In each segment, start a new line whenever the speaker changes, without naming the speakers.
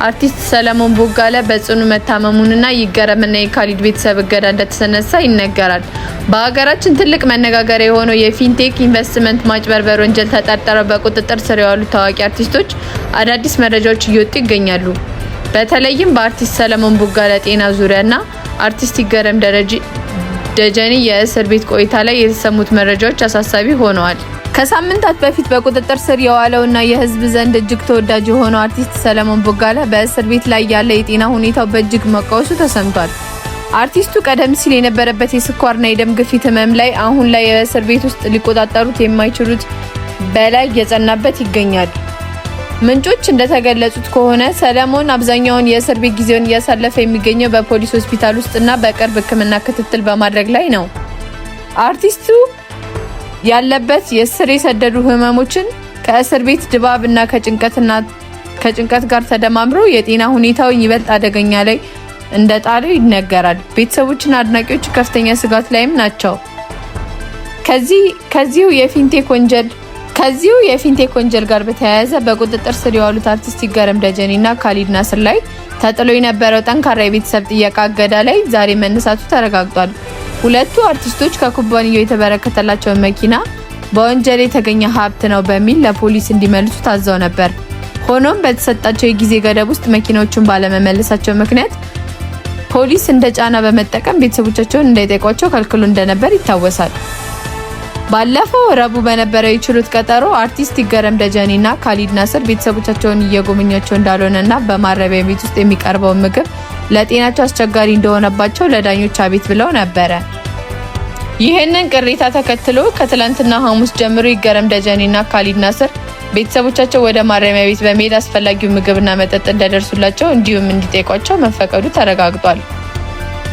አርቲስት ሰለሞን ቦጋለ በጽኑ መታመሙንና ይገረምና የካሊድ ቤተሰብ እገዳ እንደተሰነሳ ይነገራል። በሀገራችን ትልቅ መነጋገሪያ የሆነው የፊንቴክ ኢንቨስትመንት ማጭበርበር ወንጀል ተጠርጥረው በቁጥጥር ስር የዋሉ ታዋቂ አርቲስቶች አዳዲስ መረጃዎች እየወጡ ይገኛሉ። በተለይም በአርቲስት ሰለሞን ቦጋለ ጤና ዙሪያና አርቲስት ይገረም ደጀኔ የእስር ቤት ቆይታ ላይ የተሰሙት መረጃዎች አሳሳቢ ሆነዋል። ከሳምንታት በፊት በቁጥጥር ስር የዋለውና የህዝብ ዘንድ እጅግ ተወዳጅ የሆነው አርቲስት ሰለሞን ቦጋለ በእስር ቤት ላይ ያለ የጤና ሁኔታው በእጅግ መቃወሱ ተሰምቷል። አርቲስቱ ቀደም ሲል የነበረበት የስኳርና የደም ግፊት ህመም ላይ አሁን ላይ የእስር ቤት ውስጥ ሊቆጣጠሩት የማይችሉት በላይ እየጸናበት ይገኛል። ምንጮች እንደተገለጹት ከሆነ ሰለሞን አብዛኛውን የእስር ቤት ጊዜውን እያሳለፈ የሚገኘው በፖሊስ ሆስፒታል ውስጥና በቅርብ ሕክምና ክትትል በማድረግ ላይ ነው። አርቲስቱ ያለበት የስር የሰደዱ ህመሞችን ከእስር ቤት ድባብ እና ከጭንቀት ጋር ተደማምሮ የጤና ሁኔታውን ይበልጥ አደገኛ ላይ እንደጣለው ይነገራል። ቤተሰቦችና አድናቂዎች ከፍተኛ ስጋት ላይም ናቸው። ከዚሁ የፊንቴክ ወንጀል ጋር በተያያዘ በቁጥጥር ስር የዋሉት አርቲስት ይገረም ደጀኔና ካሊድ ናስር ላይ ተጥሎ የነበረው ጠንካራ የቤተሰብ ጥየቃ እገዳ ላይ ዛሬ መነሳቱ ተረጋግጧል። ሁለቱ አርቲስቶች ከኩባንያው የተበረከተላቸውን መኪና በወንጀል የተገኘ ሀብት ነው በሚል ለፖሊስ እንዲመልሱ ታዘው ነበር። ሆኖም በተሰጣቸው የጊዜ ገደብ ውስጥ መኪናዎቹን ባለመመለሳቸው ምክንያት ፖሊስ እንደ ጫና በመጠቀም ቤተሰቦቻቸውን እንዳይጠይቋቸው ከልክሎ እንደነበር ይታወሳል። ባለፈው ረቡዕ በነበረው የችሎት ቀጠሮ አርቲስት ይገረም ደጀኔና ካሊድ ናስር ቤተሰቦቻቸውን እየጎበኟቸው እንዳልሆነና በማረሚያ ቤት ውስጥ የሚቀርበው ምግብ ለጤናቸው አስቸጋሪ እንደሆነባቸው ለዳኞች አቤት ብለው ነበር። ይህንን ቅሬታ ተከትሎ ከትላንትና ሐሙስ ጀምሮ ይገረም ደጀኔና ካሊድ ናስር ቤተሰቦቻቸው ወደ ማረሚያ ቤት በመሄድ አስፈላጊው ምግብና መጠጥ እንደደርሱላቸው እንዲሁም እንዲጠይቋቸው መፈቀዱ ተረጋግጧል።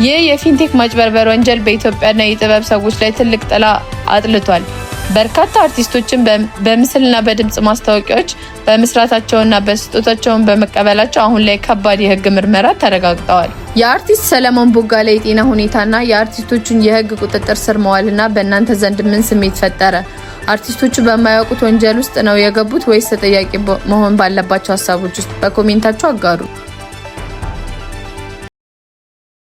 ይህ የፊንቴክ ማጭበርበር ወንጀል በኢትዮጵያና የጥበብ ሰዎች ላይ ትልቅ ጥላ አጥልቷል። በርካታ አርቲስቶችን በምስልና በድምጽ ማስታወቂያዎች በመስራታቸውና በስጦታቸውን በመቀበላቸው አሁን ላይ ከባድ የህግ ምርመራ ተረጋግጠዋል። የአርቲስት ሰለሞን ቦጋለ የጤና ሁኔታና የአርቲስቶቹን የህግ ቁጥጥር ስር መዋልና በእናንተ ዘንድ ምን ስሜት ፈጠረ? አርቲስቶቹ በማያውቁት ወንጀል ውስጥ ነው የገቡት ወይስ ተጠያቂ መሆን ባለባቸው ሀሳቦች ውስጥ? በኮሜንታችሁ አጋሩ።